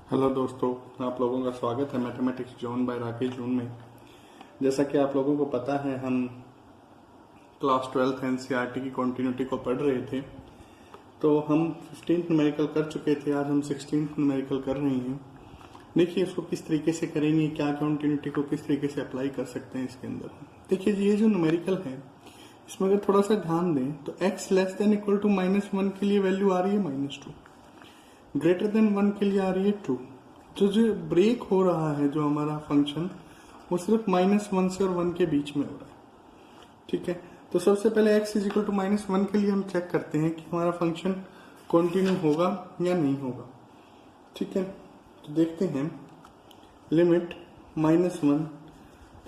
Hello दोस्तों, आप लोगों का स्वागत है मैथमेटिक्स जोन बाय राकेश जून में। जैसा कि आप लोगों को पता है, हम क्लास 12th एनसीईआरटी की कॉन्टिन्यूटी को पढ़ रहे थे। तो हम 15th न्यूमेरिकल कर चुके थे, आज हम 16th न्यूमेरिकल कर रहे हैं। देखिए इसको किस तरीके से करेंगे, क्या कॉन्टिन्यूटी को किस तरीके से अप्लाई कर सकते हैं इसके अंदर। देखिए ये जो न्यूमेरिकल है, इसमें अगर थोड़ा सा ध्यान दें तो x less than equal to -1 के लिए वैल्यू आ रही है -2, ग्रेटर देन 1 के लिए आ रही है 2। जो ब्रेक हो रहा है, जो हमारा फंक्शन, वो सिर्फ -1 से और 1 के बीच में हो रहा है। ठीक है, तो सबसे पहले x इज इक्वल टू -1 के लिए हम चेक करते हैं कि हमारा फंक्शन कंटिन्यू होगा या नहीं होगा। ठीक है, तो देखते हैं लिमिट -1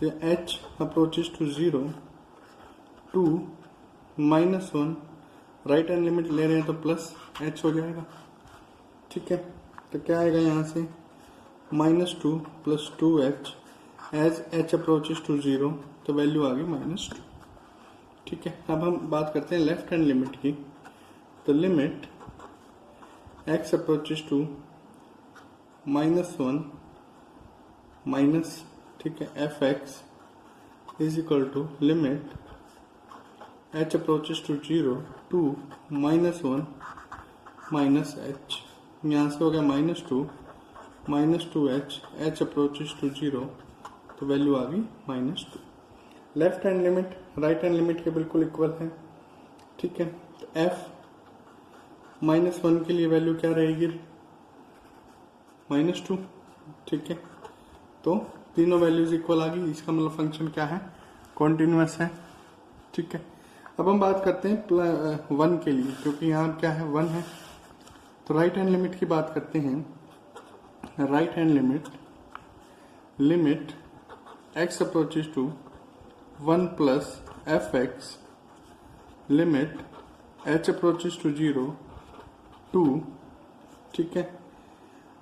तो h approaches to 0 to -1, right hand limit ले रहे हैं तो प्लस h हो जाएगा। ठीक है, तो क्या आएगा यहाँ से -2 plus 2h as h approaches to 0, तो वैल्यू आ गई -2। ठीक है, अब हम बात करते हैं लेफ्ट हैंड लिमिट की। तो limit x approaches to -1 minus, ठीक है, fx is equal to limit h approaches to 0 to -1 minus h। यहाँ से हो गया -2 h अप्रोचेस टू 0, तो वैल्यू आ गई -2। Left hand limit right hand limit के बिल्कुल इक्वल है। ठीक है, तो f -1 के लिए वैल्यू क्या रहेगी, -2। ठीक है, तो तीनों वैल्यूज इक्वल आ गई, इसका मतलब फंक्शन क्या है, कॉन्टिन्यूअस है। ठीक है, अब हम बात करते हैं 1 के लिए, क्योंकि यहाँ क्या है 1 है। तो राइट हैंड लिमिट की बात करते हैं। Right hand limit x approaches to 1 plus fx limit h approaches to 0 2। ठीक है,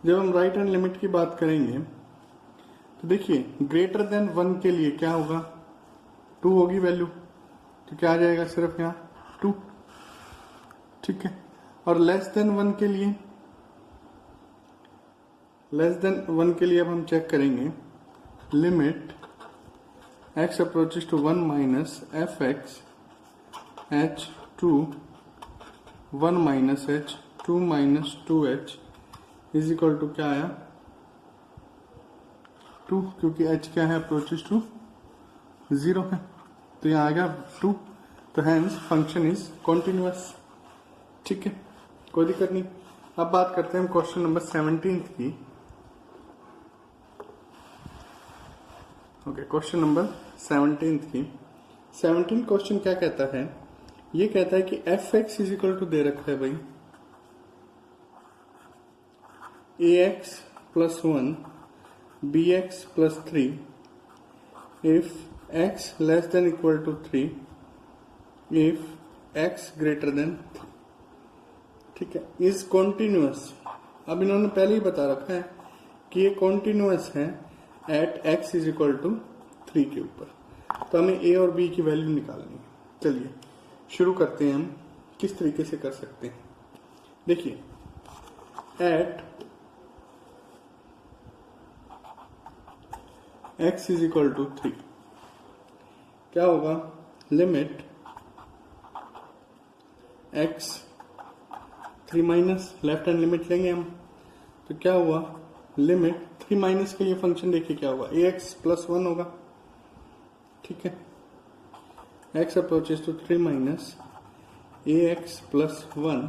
जब हम राइट हैंड लिमिट की बात करेंगे तो देखिए ग्रेटर देन 1 के लिए क्या होगा, 2 होगी वैल्यू, तो क्या आ जाएगा सिर्फ यहाँ 2। ठीक है, और लेस देन 1 के लिए अब हम चेक करेंगे limit x approaches to 1 minus fx h to 1 minus h 2 minus 2h is equal to क्या आया 2, क्योंकि h क्या है, अप्रोचेस टू 0 है, तो यहाँ आ गया 2। तो हैंस फंक्शन इज कॉन्टिन्यूअस। ठीक है, कोई दिक्कत नहीं। अब बात करते हैं क्वेश्चन नंबर 17 की। ओके, क्वेश्चन नंबर 17 की। 17 क्वेश्चन क्या कहता है, ये कहता है कि fx इज इक्वल टू दे रखा है भाई ax plus 1 bx plus 3 if x less than equal to 3 if x greater than 3। ठीक है, इज कॉन्टिन्यूअस। अब इन्होंने पहले ही बता रखा है कि ये कॉन्टिन्यूअस है at x is equal to 3 के ऊपर। तो हमें a और b की वैल्यू निकालनी है। चलिए शुरू करते हैं, हम किस तरीके से कर सकते हैं। देखिए at x is equal to 3 क्या होगा, limit x 3 minus, left hand limit लेंगे हम, तो क्या हुआ लिमिट 3 माइनस के लिए फंक्शन देखिए क्या होगा, ax प्लस 1 होगा। ठीक है, x approaches to 3 minus ax plus 1।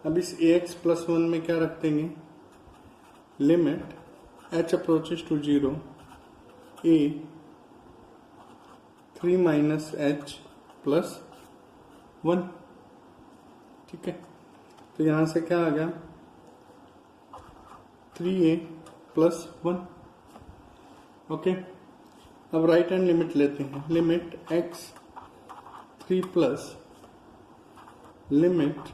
अब इस ax प्लस 1 में क्या रख देंगे, limit h approaches to 0 a 3 minus h plus 1। ठीक है, तो यहां से क्या आ गया 3a प्लस 1। ओके, अब राइट हैंड लिमिट लेते हैं। Limit x 3 plus limit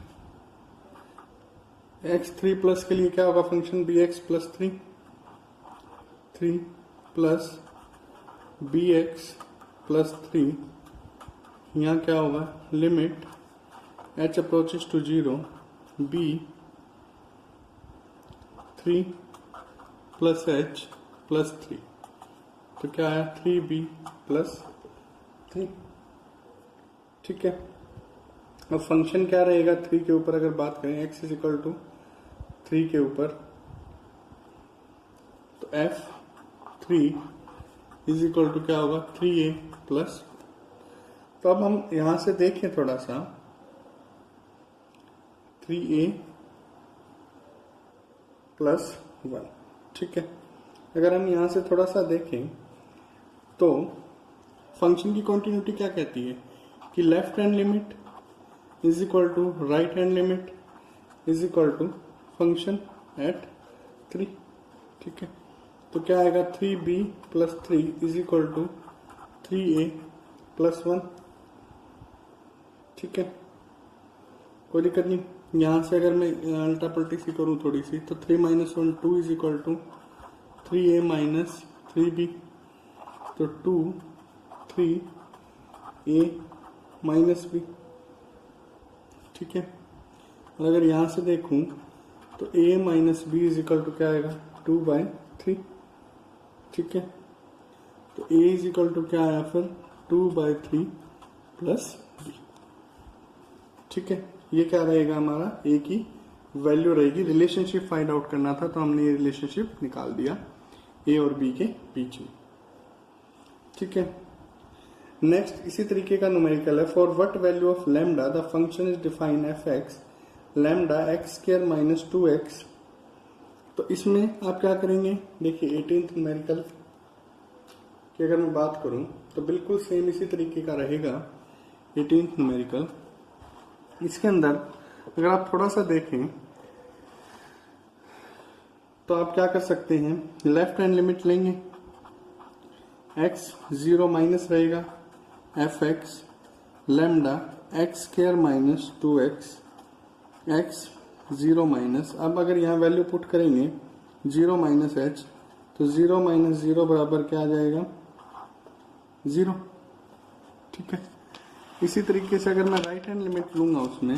x 3 plus के लिए क्या होगा function bx plus 3 plus bx plus 3। यहाँ क्या होगा limit h approaches to 0 b 3 plus H plus 3, तो क्या आया 3b प्लस 3। ठीक है, अब फंक्शन क्या रहेगा 3 के ऊपर अगर बात करें, x इज इक्वल टू 3 के ऊपर, तो f3 इज इक्वल टू क्या होगा 3a प्लस, तो अब हम यहां से देखें थोड़ा सा 3a प्लस 1। ठीक है, अगर हम यहां से थोड़ा सा देखें तो फंक्शन की कॉन्टिन्यूटी क्या कहती है कि left hand limit is equal to right hand limit is equal to function at 3। ठीक है, तो क्या आएगा 3b plus 3 is equal to 3a plus 1। ठीक है, कोई दिक्कत नहीं। यहां से अगर मैं अल्टा पल्टी सी करूं थोड़ी सी, तो 3 minus 1 2 is equal to 3a minus 3b, तो 2 3a माइनस b। ठीक है, और अगर यहां से देखूं तो a minus b is equal to क्या आएगा 2/3। ठीक है, तो a इज इक्वल टू क्या आया फिर 2/3 प्लस b। ठीक है, ये क्या रहेगा हमारा a की वैल्यू रहेगी। रिलेशनशिप फाइंड आउट करना था तो हमने ये रिलेशनशिप निकाल दिया a और b के बीच में। ठीक है, नेक्स्ट इसी तरीके का न्यूमेरिकल है। For what value of lambda the function is define f x lambda x square minus 2x। तो इसमें आप क्या करेंगे, देखिए 18th न्यूमेरिकल की अगर मैं बात करूं तो बिल्कुल सेम इसी तरीके का रहेगा 18th न्यूमेरिकल। इसके अंदर अगर आप थोड़ा सा देखें तो आप क्या कर सकते हैं, लेफ्ट हैंड लिमिट लेंगे, x 0 माइनस रहेगा F x lambda x square minus 2x, x 0 minus, अब अगर यहाँ वैल्यू पुट करेंगे 0 माइनस एच, तो 0 माइनस 0 बराबर क्या आ जाएगा 0। ठीक है, इसी तरीके से अगर मैं राइट हैंड लिमिट लूंगा उसमें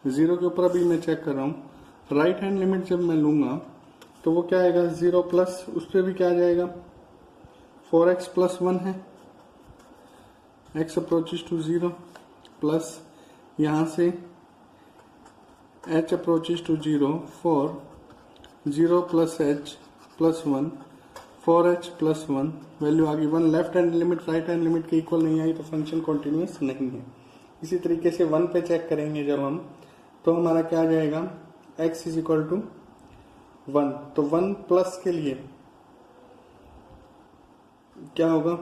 0 के ऊपर, अभी मैं चेक कर रहा हूं, राइट हैंड लिमिट जब मैं लूंगा तो वो क्या आएगा 0 प्लस, उस पर भी क्या आ जाएगा 4x प्लस 1 है, x अप्रोचेस टू 0 प्लस यहां से h approaches to 0 4 0 plus h plus 1 4h plus 1, value आ गई 1। Left hand limit right hand limit के इक्वल नहीं आई तो फंक्शन कॉन्टिन्यूअस नहीं है। इसी तरीके से 1 पे चेक करेंगे जब हम, तो हमारा क्या आ जाएगा x इज इक्वल टू 1, तो 1 प्लस के लिए क्या होगा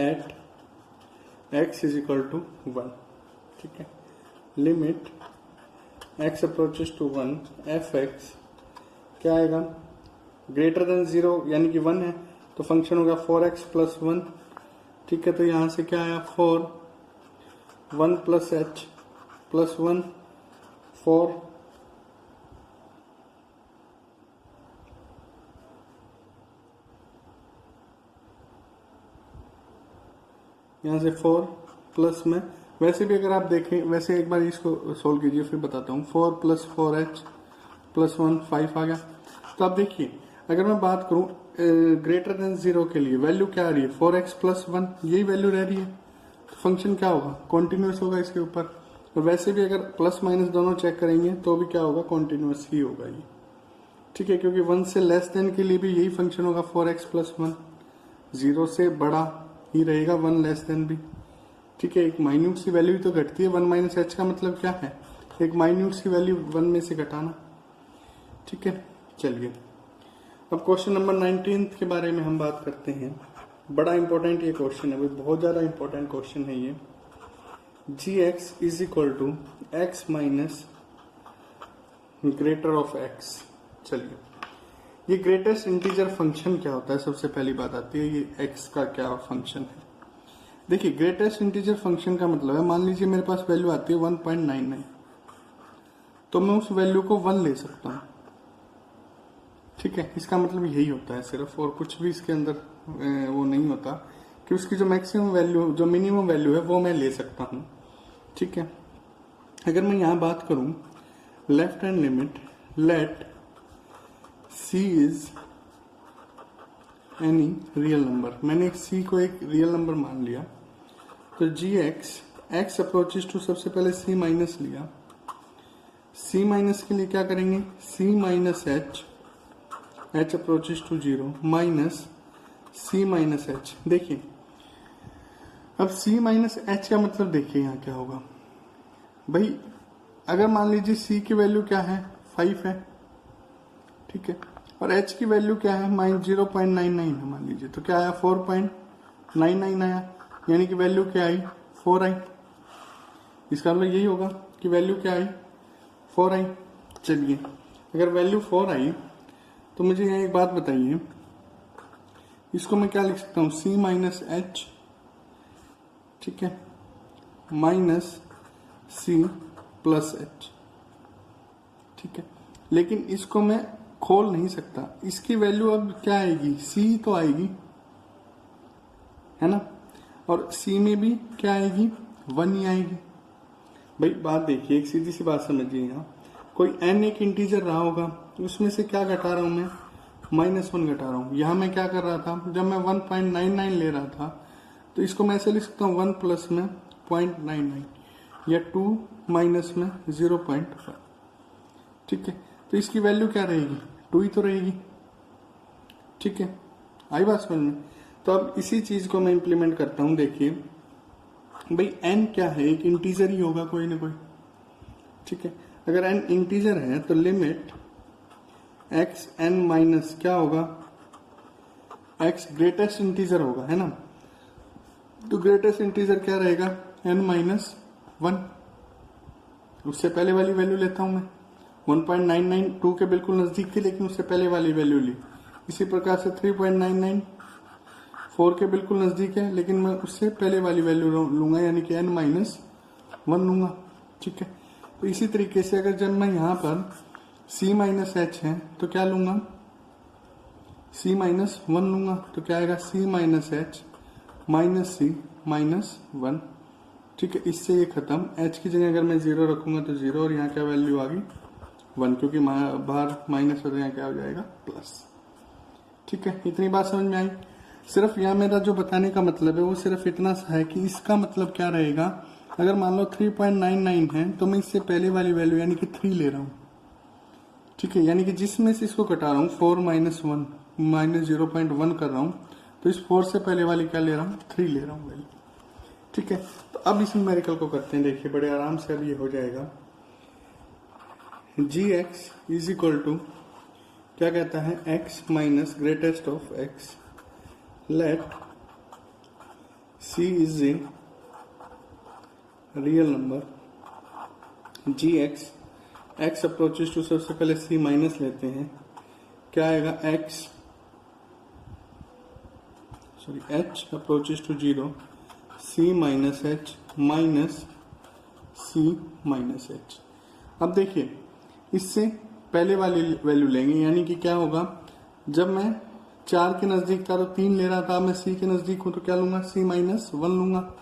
at x is equal to 1। ठीक है, limit x approaches to 1 f x क्या आएगा ग्रेटर देन 0 यानी कि 1 है, तो फंक्शन होगा 4x प्लस 1। ठीक है, तो यहां से क्या आया 4 1 प्लस h प्लस 1 4 यहां से 4 प्लस में, वैसे भी अगर आप देखें, वैसे एक बार इसको सोल्व कीजिए फिर बताता हूँ। 4 प्लस 4h प्लस 1 5 आ गया। तो आप देखिए अगर मैं बात करूं ग्रेटर देन 0 के लिए वैल्यू क्या आ रही है 4x प्लस 1, यही वैल्यू रह रही है, तो फंक्शन क्या होगा कॉन्टिन्यूअस होगा इसके ऊपर। और वैसे भी अगर प्लस माइनस दोनों चेक करेंगे तो भी क्या होगा कॉन्टिन्यूअस ही होगा ये। ठीक है, क्योंकि 1 से लेस देन के लिए भी यही फंक्शन होगा 4x प्लस 1, 0 से बड़ा ही रहेगा 1 लेस देन भी। ठीक है, एक माइन्यूट सी वैल्यू तो घटती है, 1 माइनस एच का मतलब क्या है एक माइन्यूट सी वैल्यू 1 में से घटाना। ठीक है, चलिए अब क्वेश्चन नंबर 19 के बारे में हम बात करते हैं। बड़ा इंपॉर्टेंट ये क्वेश्चन है भाई, बहुत ज्यादा इंपॉर्टेंट क्वेश्चन है ये। gx is equal to x minus greater of x। चलिए, ये ग्रेटेस्ट इंटीजर फंक्शन क्या होता है, सबसे पहली बात आती है ये x का क्या फंक्शन है। देखिए ग्रेटेस्ट इंटीजर फंक्शन का मतलब है, मान लीजिए मेरे पास वैल्यू आती है 1.99, तो मैं उस वैल्यू को 1 ले सकता हूं। ठीक है, इसका मतलब यही होता है सिर्फ, और कुछ भी इसके अंदर वो नहीं होता कि उसकी जो मैक्सिमम वैल्यू जो मिनिमम वैल्यू है वो मैं ले सकता हूं। ठीक है, अगर मैं यहाँ बात करूँ left hand limit let c is any real number, मैंने c को एक रियल नंबर मान लिया, तो x अप्रोचेस टू सबसे पहले c माइनस लिया, c माइनस के लिए क्या करेंगे c minus h approaches to 0 minus c minus h। देखिए अब c माइनस h का मतलब देखिए यहाँ क्या होगा भाई, अगर मान लीजिए c की वैल्यू क्या है 5 है, ठीक है, और h की वैल्यू क्या है -0.99 है मान लीजिए, तो क्या आया 4.99 आया, यानी कि वैल्यू क्या आई 4 आई। इसका मतलब यही होगा कि वैल्यू क्या आई 4 आई। चलिए अगर वैल्यू 4 आई तो मुझे यहाँ एक बात बताइए, इसको मैं क्या लिख सकता हूँ c माइनस h, ठीक है, माइनस c प्लस h, ठीक है, लेकिन इसको मैं खोल नहीं सकता, इसकी वैल्यू अब क्या आएगी c तो आएगी है ना, और c में भी क्या आएगी 1 ही आएगी। भाई बात देखिए, एक सीधी सी बात समझिए, यहाँ कोई n एक इंटीजर रहा होगा, उसमें से क्या घटा रहा हूं मैं -1 घटा रहा हूं। यहाँ मैं क्या कर रहा था, जब मैं 1.99 ले रहा था तो इसको मैं ऐसे लिख सकता हूँ 1 प्लस में 0.99 या 2 माइनस में 0.5, ठीक है, तो इसकी वैल्यू क्या रहेगी 2 ही तो रहेगी, ठीक है, आई बात समझ में। तो अब इसी चीज को मैं इंप्लीमेंट करता हूं। देखिए भाई n क्या है, एक इंटीजर ही होगा कोई ना कोई, ठीक है, अगर n इंटीजर है तो लिमिट x n माइनस क्या होगा x ग्रेटेस्ट इंटीजर होगा, है ना, तो ग्रेटेस्ट इंटीजर क्या रहेगा n माइनस 1, उससे पहले वाली वैल्यू लेता हूं मैं 1.99, 2 के बिल्कुल नजदीक थी लेकिन उससे पहले वाली वैल्यू ली। इसी प्रकार से 3.99 4 के बिल्कुल नजदीक है लेकिन मैं उससे पहले वाली वैल्यू लूंगा, यानी कि n माइनस 1 लूंगा, ठीक है। तो इसी तरीके से अगर जब मैं यहाँ पर c माइनस h है तो क्या लूंगा c माइनस 1 लूंगा, तो क्या आएगा c minus h minus c minus 1, ठीक है, इससे ये खत्म। h की जगह अगर मैं 0 रखूंगा तो 0, और यहाँ क्या वैल्यू आ गई 1, क्योंकि बाहर माइनस हो तो यहाँ क्या हो जाएगा प्लस, ठीक है। इतनी बात समझ में आई। सिर्फ यहाँ मेरा जो बताने का मतलब है वो सिर्फ इतना सा है कि इसका मतलब क्या रहेगा, अगर मान लो 3.99 है तो मैं इससे पहले वाली वैल्यू यानी कि 3 ले रहा हूँ, ठीक है, यानी कि जिसमें से इसको कटा रहा हूँ 4 माइनस 1 माइनस 0.1 कर रहा हूँ, तो इस 4 से पहले वाली क्या ले रहा हूँ 3 ले रहा हूँ वैल्यू, ठीक है। तो अब इस न्यूमेरिकल को करते हैं, देखिए बड़े आराम से अब ये हो जाएगा। gx इज इक्वल टू क्या कहता है x minus greatest of x let c is a real number, x approaches to सबसे पहले c माइनस लेते हैं, क्या आएगा h approaches to 0 c minus h minus c minus h। अब देखिए इससे पहले वाली वैल्यू लेंगे, यानी कि क्या होगा, जब मैं 4 के नजदीक था तो 3 ले रहा था, मैं c के नजदीक हूं तो क्या लूंगा c माइनस 1 लूंगा,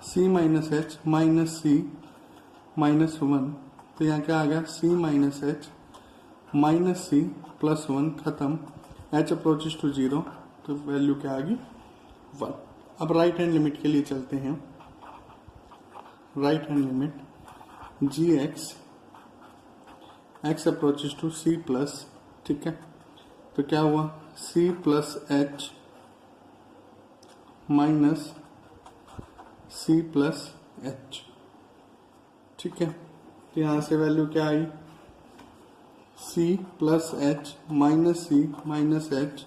c minus h minus c minus 1, तो यहाँ क्या आ गया c minus h minus c plus 1, खत्म, h अप्रोचेस टू 0, तो वैल्यू क्या आ गई 1। अब राइट हैंड लिमिट के लिए चलते हैं। Right hand limit x approaches to c plus, ठीक है, तो क्या हुआ c plus h minus c plus h, ठीक है, तो यहां से वैल्यू क्या आई c plus h minus c minus h,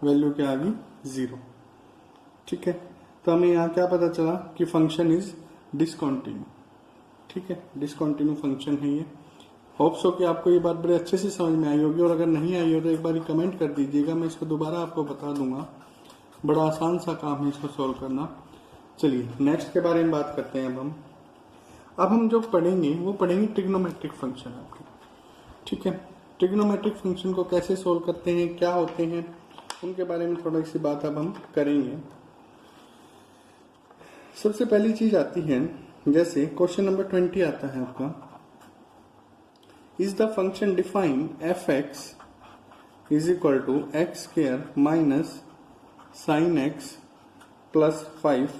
value क्या आ गई 0, ठीक है। तो हमें यहाँ क्या पता चला कि फंक्शन इज डिसकंटिन्यू, ठीक है, डिसकंटिन्यू फंक्शन है ये। होप्स हो कि आपको ये बात बड़े अच्छे से समझ में आई होगी, और अगर नहीं आई हो तो एक बार कमेंट कर दीजिएगा, मैं इसको दोबारा आपको बता दूंगा। बड़ा आसान सा काम है इसको सॉल्व करना। चलिए नेक्स्ट के बारे में बात करते हैं। अब हम जो पढ़ेंगे वो पढ़ेंगे ट्रिग्नोमेट्रिक फंक्शन आपके, ठीक है। ट्रिग्नोमेट्रिक फंक्शन को कैसे सोल्व करते हैं, क्या होते हैं, उनके बारे में थोड़ी सी बात अब हम करेंगे। सबसे पहली चीज आती है जैसे क्वेश्चन नंबर 20 आता है आपका, is the function define f x is equal to x square minus sine x plus 5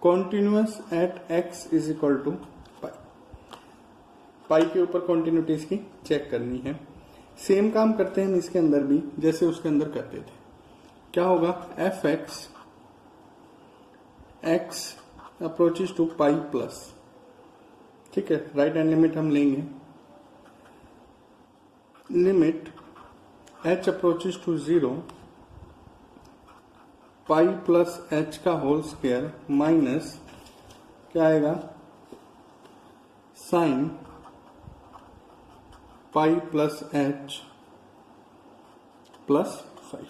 continuous at x is equal to pi. Pi के ऊपर कॉन्टिन्यूटी इसकी चेक करनी है। सेम काम करते हैं हम इसके अंदर भी जैसे उसके अंदर करते थे। क्या होगा, f x x approaches to pi plus, ठीक है, राइट हैंड लिमिट हम लेंगे, limit h approaches to 0 pi plus h का होल स्क्वायर माइनस क्या आएगा, sine pi plus h plus 5।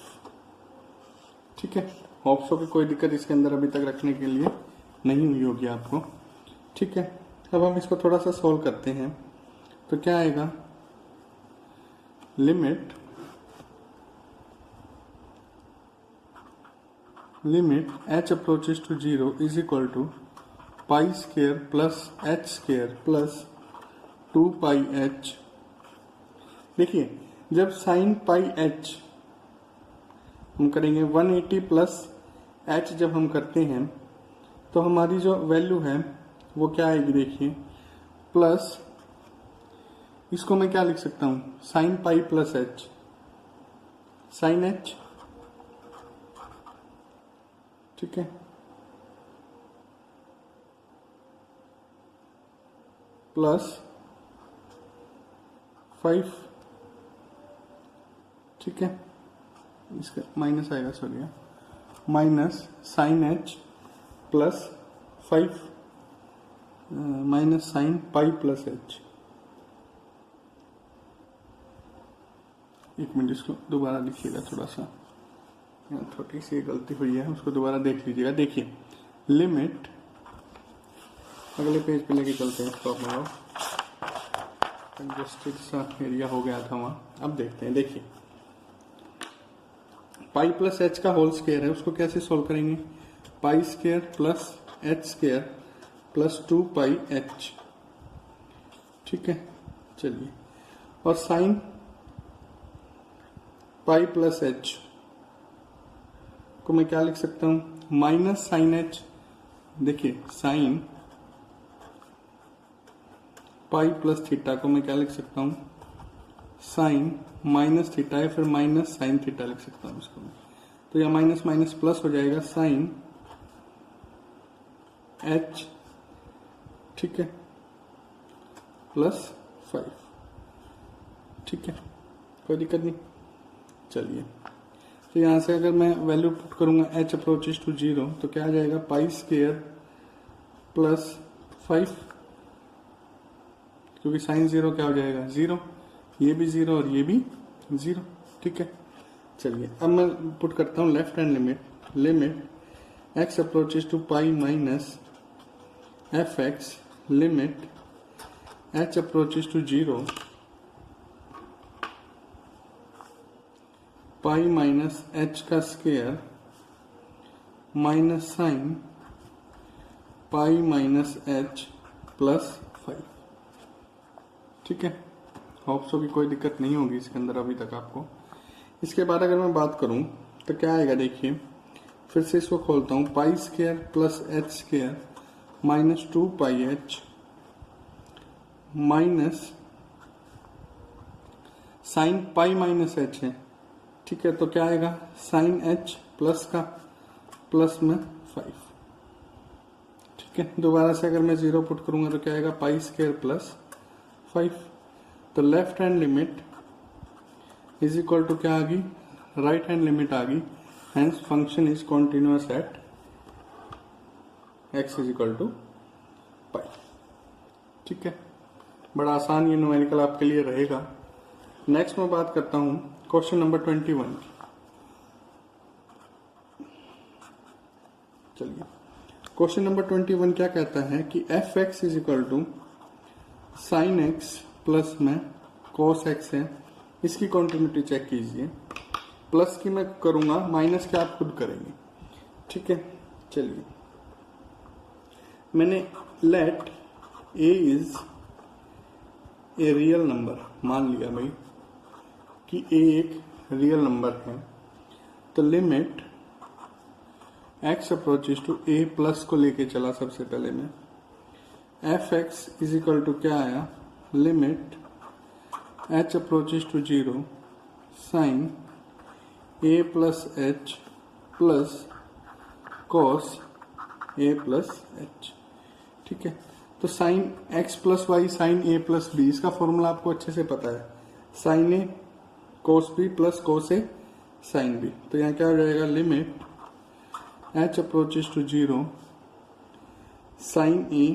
ठीक है, होप सो कि कोई दिक्कत इसके अंदर अभी तक रखने के लिए नहीं हुई होगी आपको। ठीक है, अब हम इसको थोड़ा सा सॉल्व करते हैं। तो क्या आएगा, limit h approaches to 0 is equal to pi square plus h square plus 2 pi h। देखिए, जब साइन पाई h हम करेंगे 180 प्लस h जब हम करते हैं तो हमारी जो वैल्यू है वो क्या आएगी, देखिए, प्लस इसको मैं क्या लिख सकता हूं, sine pi plus h, sine h, ठीक है, प्लस 5, ठीक है, इसका माइनस आएगा, sorry, minus sine h plus 5 minus sine pi plus h। एक मिनट, इसको दोबारा लिखिएगा, थोड़ा सा यहाँ थोड़ी सी गलती हुई है, उसको दोबारा देख लीजिएगा। देखिए, लिमिट, अगले पेज पे लेके चलते हैं इसको अपना, कंजेस्टेड सा एरिया हो गया था वहाँ। अब देखते हैं, देखिए, पाई प्लस h का होल स्क्वायर है, उसको कैसे सोल्व करेंगे, पाई square plus h square plus 2 pi h। ठीक है, चलिए, और साइन पाई प्लस h को मैं क्या लिख सकता हूं, माइनस साइन h। देखिए, साइन पाई प्लस थीटा को मैं क्या लिख सकता हूं, साइन माइनस थीटा है, फिर माइनस साइन थीटा लिख सकता हूं इसको। तो यह माइनस माइनस प्लस हो जाएगा, साइन h, ठीक है, प्लस 5। ठीक है, कोई दिक्कत नहीं। चलिए, तो यहां से अगर मैं वैल्यू पुट करूंगा h अप्रोचेस टू 0 तो क्या आ जाएगा, पाई स्क्वायर प्लस 5, क्योंकि साइन 0 क्या हो जाएगा, 0, ये भी 0 और ये भी 0। ठीक है, चलिए, अब मैं पुट करता हूं left hand limit, limit x approaches to pi minus f x, limit h approaches to 0 pi minus h का square minus sine pi minus h plus 5। ठीक है, होप सो कि कोई दिक्कत नहीं होगी इसके अंदर अभी तक आपको। इसके बाद अगर मैं बात करूं तो क्या आएगा, देखिए, फिर से इसको खोलता हूं, पाई square plus h square minus 2 pi h minus sine pi minus h है। ठीक है, तो क्या आएगा, साइन h प्लस का प्लस में 5। ठीक है, दोबारा से अगर मैं 0 पुट करूंगा तो क्या आएगा, पाई स्क्वायर प्लस 5। तो left hand limit is equal to क्या आ गई, राइट हैंड लिमिट आ गई, hence function is continuous at x is equal to pi. ठीक है, बड़ा आसान ये न्यूमेरिकल आपके लिए रहेगा। नेक्स्ट मैं बात करता हूं क्वेश्चन नंबर 21 की। चलिए, क्वेश्चन नंबर 21 क्या कहता है कि f x is equal to sine x plus में कॉस एक्स है, इसकी कॉन्टिन्यूटी चेक कीजिए। प्लस की मैं करूंगा, माइनस की आप खुद करेंगे। ठीक है, चलिए, मैंने let a is a real number मान लिया भाई कि ए एक रियल नंबर है, तो limit x approaches to a plus को लेके चला सबसे पहले मैं, f x is equal to क्या आया, limit h approaches to 0 sine a plus H plus cos a plus h. ठीक है, तो sine x plus y sine a plus b, इसका फॉर्मूला आपको अच्छे से पता है, sine a cos b plus cos a sine b. तो यहाँ क्या हो जाएगा, limit h approaches to 0 sine a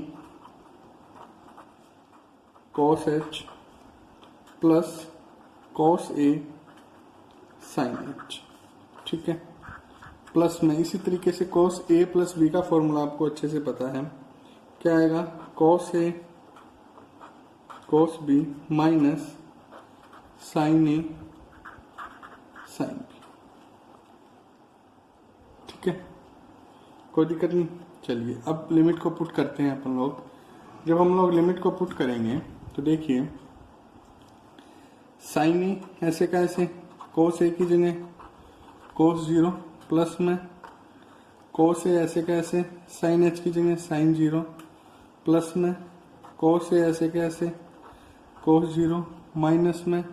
cos h plus cos a sine h. ठीक है, प्लस में इसी तरीके से कॉस ए प्लस बी का फॉर्मूला आपको अच्छे से पता है, क्या आएगा, cos a cos b minus sine a sine b. ठीक है, कोई दिक्कत नहीं। चलिए अब लिमिट को पुट करते हैं अपन लोग। जब हम लोग लिमिट को पुट करेंगे तो देखिए, साइन ए ऐसे का ऐसे, कोस ए की जगह कोस 0 प्लस में कोस ए ऐसे का ऐसे, साइन एच की जगह साइन 0 प्लस में कोस ए ऐसे का ऐसे कोस 0 माइनस में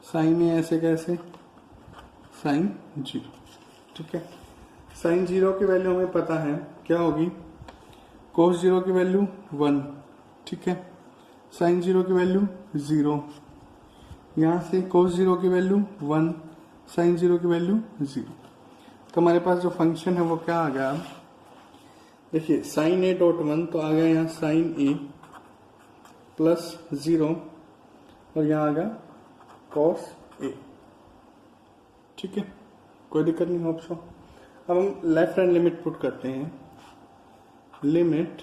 साइन ए ऐसे का ऐसे साइन 0। ठीक है, साइन 0 की वैल्यू हमें पता है क्या होगी, कोस 0 की वैल्यू 1। ठीक है, साइन 0 की वैल्यू 0, यहां से कोस 0 की वैल्यू 1, साइन 0 की वैल्यू 0। तो हमारे पास जो फंक्शन है वो क्या आ गया, देखिए साइन ए डॉट 1 तो आ गया यहाँ साइन ए प्लस 0 और यहाँ आ गया कॉस ए। ठीक है, कोई दिक्कत नहीं, होप सो। अब हम लेफ्ट हैंड लिमिट पुट करते हैं, limit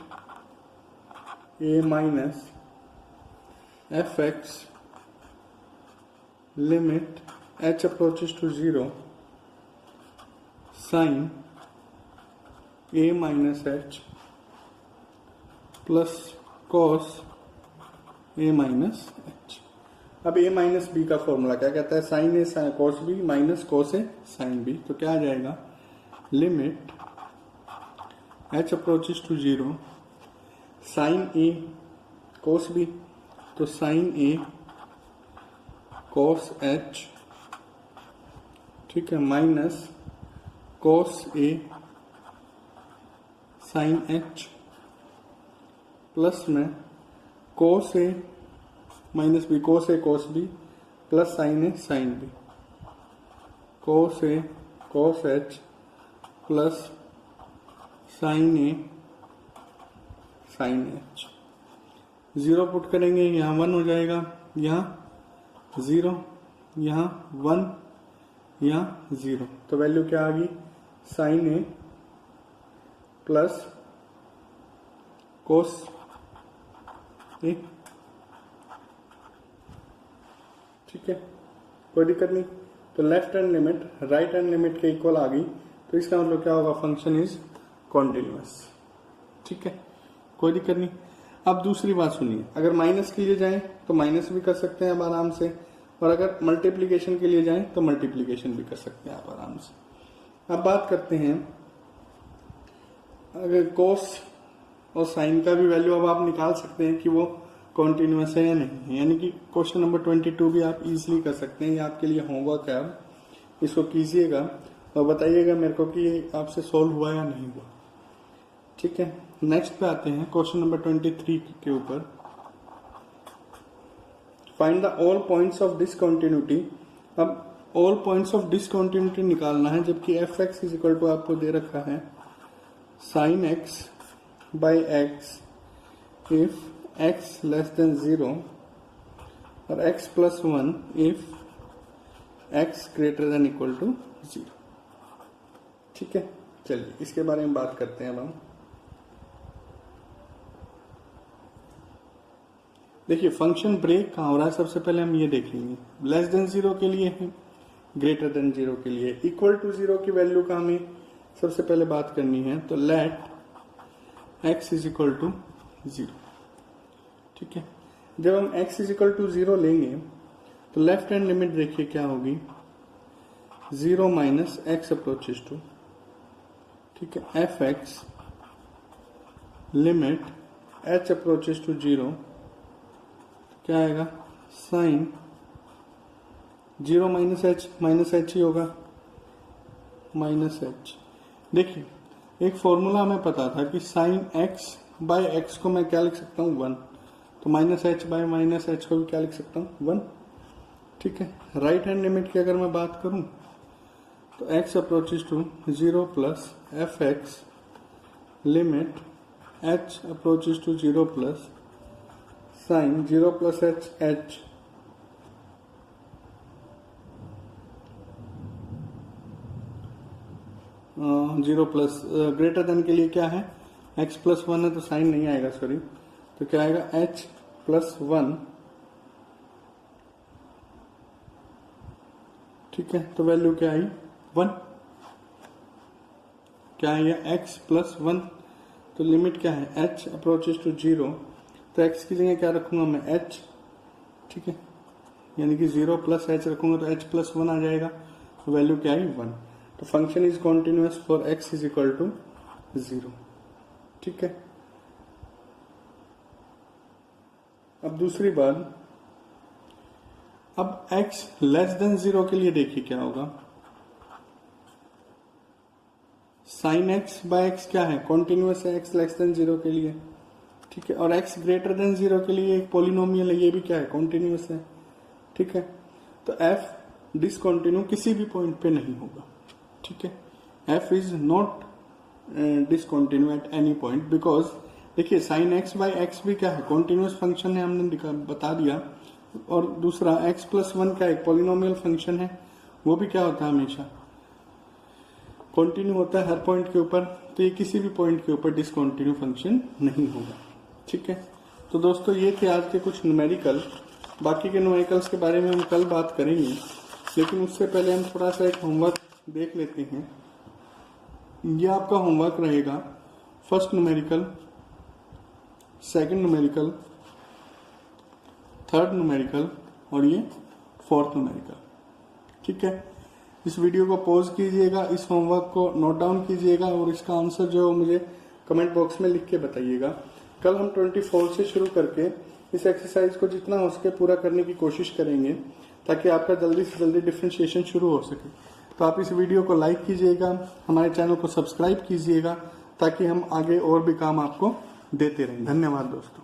a minus f x limit h approaches to 0 sine a minus h plus cos a minus h. अब a माइनस बी का फॉर्मूला क्या कहता है, sine a cos b minus cos a sine b. तो क्या आ जाएगा, limit h approaches to 0 sine a cos b, तो साइन ए कॉस एच, ठीक है, minus cos a sine h plus में cos A minus B, cos a cos B plus sign a sine B, cos a cos h plus sign a sine H. 0 put करेंगे, यहाँ 1 हो जाएगा, यहाँ 0, यहाँ 1, यहाँ 0। तो वैल्यू क्या आ गई, साइन ए प्लस कोस ए। ठीक है, कोई दिक्कत नहीं। तो left hand limit right hand limit के इक्वल आ गई, तो इसका मतलब क्या होगा, फंक्शन इज कॉन्टिन्यूअस। ठीक है, कोई दिक्कत नहीं। अब दूसरी बात सुनिए, अगर माइनस के लिए जाएं तो माइनस भी कर सकते हैं आप आराम से, और अगर मल्टीप्लिकेशन के लिए जाएं तो मल्टीप्लिकेशन भी कर सकते हैं आप आराम से। अब बात करते हैं, अगर कोस और साइन का भी वैल्यू अब आप निकाल सकते हैं कि वो कॉन्टिन्यूअस है या नहीं, यानी कि क्वेश्चन नंबर 22 भी आप इजीली कर सकते हैं। ये आपके लिए होमवर्क है, आप इसको कीजिएगा और बताइएगा मेरे को कि ये आपसे सॉल्व हुआ या नहीं हुआ। ठीक है, नेक्स्ट पे आते हैं क्वेश्चन नंबर 23 के ऊपर। Find the all points of discontinuity. अब ऑल पॉइंट्स ऑफ डिसकंटिन्यूटी निकालना है, जबकि f x is equal to आपको दे रखा है sine x by x if x less than 0 और x plus 1 if x greater than equal to 0। ठीक है, चलिए इसके बारे में बात करते हैं अब हम। देखिए फंक्शन ब्रेक कहाँ हो रहा है, सबसे पहले हम ये देख लेंगे। लेस देन 0 के लिए है, ग्रेटर देन 0 के लिए, इक्वल टू 0 की वैल्यू का हमें सबसे पहले बात करनी है। तो let x is equal to 0। ठीक है, जब हम x इज इक्वल टू 0 लेंगे तो लेफ्ट हैंड लिमिट देखिए क्या होगी, 0 माइनस एक्स अप्रोचेस टू, ठीक है, f x limit h approaches to 0, क्या आएगा, साइन 0 माइनस h ही होगा, माइनस h। देखिए एक फॉर्मूला हमें पता था कि साइन x बाय x को मैं क्या लिख सकता हूँ 1, तो minus h bye minus h को भी क्या लिख सकता हूँ 1। ठीक है, राइट हैंड लिमिट की अगर मैं बात करूं तो x approaches to 0 plus f x limit h approaches to 0 plus sine 0 plus h 0 plus greater than के लिए क्या है, x प्लस 1 है तो साइन नहीं आएगा, सॉरी, तो क्या आएगा h प्लस 1। ठीक है, तो वैल्यू क्या आई 1, क्या है ये x प्लस 1, तो लिमिट क्या है h अप्रोचेस टू 0, तो x की जगह क्या रखूंगा मैं h, ठीक है, यानी कि 0 प्लस h रखूंगा तो h प्लस 1 आ जाएगा, तो वैल्यू क्या आई 1। तो function is continuous for x is equal to 0। ठीक है, अब दूसरी बात, अब x लेस देन 0 के लिए देखिए क्या होगा, साइन x बाय x क्या है, कॉन्टिन्यूअस है x लेस देन 0 के लिए। ठीक है, और x ग्रेटर देन 0 के लिए एक पॉलिनोमियल है, ये भी क्या है, कॉन्टिन्यूअस है। ठीक है, तो f डिसकॉन्टिन्यू किसी भी पॉइंट पे नहीं होगा। ठीक है, f is not discontinue at any point, because देखिए साइन x बाय x भी क्या है, कॉन्टिन्यूअस फंक्शन है, हमने बता दिया, और दूसरा x प्लस 1 का एक पॉलिनोमियल फंक्शन है, वो भी क्या होता है, हमेशा कॉन्टिन्यू होता है हर पॉइंट के ऊपर, तो ये किसी भी पॉइंट के ऊपर डिसकॉन्टिन्यू फंक्शन नहीं होगा। ठीक है, तो दोस्तों ये थे आज के कुछ न्यूमेरिकल, बाकी के न्यूमेरिकल्स के बारे में हम कल बात करेंगे, लेकिन उससे पहले हम थोड़ा सा एक होमवर्क देख लेते हैं। ये आपका होमवर्क रहेगा, first numerical, second numerical, third numerical और ये फोर्थ न्यूमेरिकल। ठीक है, इस वीडियो को पॉज कीजिएगा, इस होमवर्क को नोट डाउन कीजिएगा और इसका आंसर जो है मुझे कमेंट बॉक्स में लिख के बताइएगा। कल हम 24 से शुरू करके इस एक्सरसाइज को जितना हो सके पूरा करने की कोशिश करेंगे, ताकि आपका जल्दी से जल्दी डिफरेंशिएशन शुरू हो सके। तो आप इस वीडियो को लाइक कीजिएगा, हमारे चैनल को सब्सक्राइब कीजिएगा, ताकि हम आगे और भी काम आपको देते रहें। धन्यवाद दोस्तों।